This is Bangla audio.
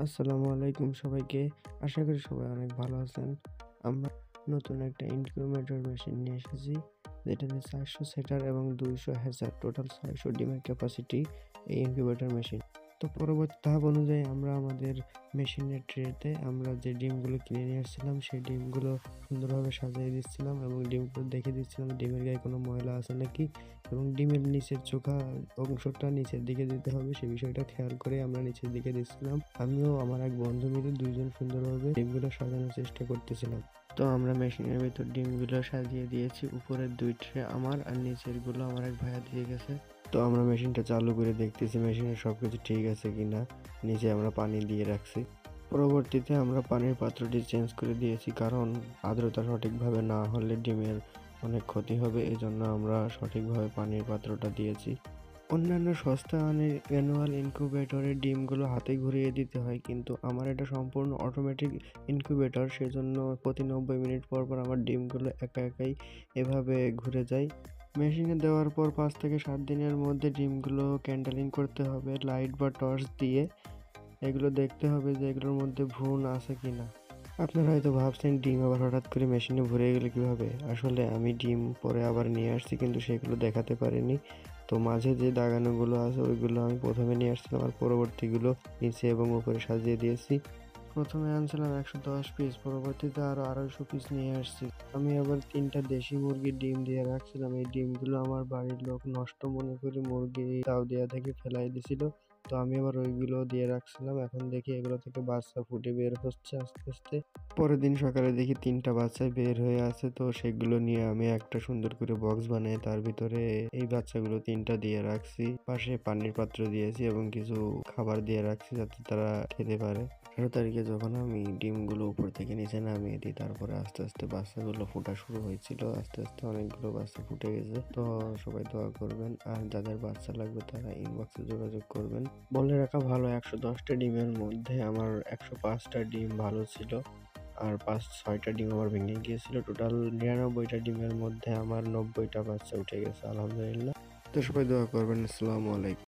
আসসালামু আলাইকুম সবাইকে। আশা করি সবাই অনেক ভালো আছেন। আমরা নতুন একটা ইনকিউবেটর মেশিন নিয়ে এসেছি, যেটাতে 400 সেটার এবং 200 হ্যাচার, টোটাল 600 ডিমের ক্যাপাসিটি এই ইনকিউবেটর মেশিন। তো পরবর্তী ধাপ অনুযায়ী আমরা আমাদের মেশিনের ট্রেতে আমরা যে ডিমগুলো কিনে নিয়ে আসছিলাম সেই ডিমগুলো সুন্দরভাবে সাজিয়ে দিচ্ছিলাম এবং ডিমগুলো দেখে দিচ্ছিলাম ডিমের গায়ে কোনো ময়লা আছে নাকি, এবং ডিমের নিচের চোখা অংশটা নিচের দিকে দিতে হবে সেই বিষয়টা খেয়াল করে আমরা নিচের দিকে দিচ্ছিলাম। আমিও আমার এক বন্ধু মিলে দুইজন সুন্দরভাবে ডিমগুলো সাজানোর চেষ্টা করতেছিলাম। তো আমরা মেশিনের ভিতর ডিমগুলো সাজিয়ে দিয়েছি। উপরের 2 ট্রে আমার আর নিচের গুলো আমার এক ভাইয়া দিয়ে গেছে। তো আমরা মেশিনটা চালু করে দেখতেছি মেশিনের সবকিছু ঠিক আছে কিনা। নিচে আমরা পানি দিয়ে রাখছি। পরবর্তীতে আমরা পানির পাত্রটি চেঞ্জ করে দিয়েছি, কারণ আর্দ্রতা সঠিকভাবে না হলে ডিমের অনেক ক্ষতি হবে। এজন্য আমরা সঠিকভাবে পানির পাত্রটা দিয়েছি। অন্যান্য সস্তা ম্যানুয়াল ইনকিউবেটরের ডিমগুলো হাতে ঘুরিয়ে দিতে হয়, কিন্তু আমার এটা সম্পূর্ণ অটোমেটিক ইনকিউবেটর, সেজন্য প্রতি 90 মিনিট পর পর আমার ডিমগুলো একা একাই এভাবে ঘুরে যায়। মেশিনে দেওয়ার পর 5 থেকে 7 দিনের মধ্যে ডিমগুলো ক্যান্ডেলিং করতে হবে লাইট বা টর্চ দিয়ে। এগুলো দেখতে হবে যে এগুলোর মধ্যে ভ্রূণ আছে কিনা। আপনারা হয়তো ভাবছেন ডিম আবার হঠাৎ করে মেশিনে ভরে গেলে কিভাবে। আসলে আমি ডিম পরে আবার নিয়ে আসছি, কিন্তু সেগুলো দেখাতে পারিনি। তো মাঝে যে দাগানোগুলো আছে ওইগুলো আমি প্রথমে নিয়ে আসছিলাম আর পরবর্তীগুলো নিচে এবং উপরে সাজিয়ে দিয়েছি। প্রথমে আনছিলাম 110 পিস, পরবর্তীতে আরো 250 পিস নিয়ে আসছি। আমি আবার 3টা দেশি মুরগির ডিম দিয়ে রাখছিলাম। এই ডিমগুলো আমার বাড়ির লোক নষ্ট মনে করে মুরগি তাও দেয়া থেকে ফেলাই দিছিল। তো আমি আবার ওইগুলো দিয়ে রাখছিলাম। এখন দেখি এগুলো থেকে বাচ্চা ফুটে বের হচ্ছে আস্তে আস্তে। পরের দিন সকালে দেখি 3টা বাচ্চা বের হয়ে আছে। তো সেগুলো নিয়ে আমি একটা সুন্দর করে বক্স বানিয়ে তার ভিতরে এই বাচ্চাগুলো 3টা দিয়ে রাখছি। পাশে পানির পাত্র দিয়েছি এবং কিছু খাবার দিয়ে রাখছি যাতে তারা খেতে পারে। 18 তারিখে যখন আমি ডিমগুলো উপর থেকে নিচে নামিয়ে দিই, তারপরে আস্তে আস্তে বাচ্চাগুলো ফোটা শুরু হয়েছিল। আস্তে আস্তে অনেকগুলো বাচ্চা ফুটে গেছে। তো সবাই দোয়া করবেন, আর যাদের বাচ্চা লাগবে তারা ইনবক্সে যোগাযোগ করবেন। বলে রাখা ভালো, 110টা ডিমের মধ্যে আমার 105টা ডিম ভালো ছিল, আর 5-6টা ডিম আমার ভেঙে গিয়েছিল। টোটাল 99টা ডিমের মধ্যে আমার 90টা বাচ্চা উঠে গেছে, আলহামদুলিল্লাহ। তো সবাই দোয়া করবেন। আসসালামু আলাইকুম।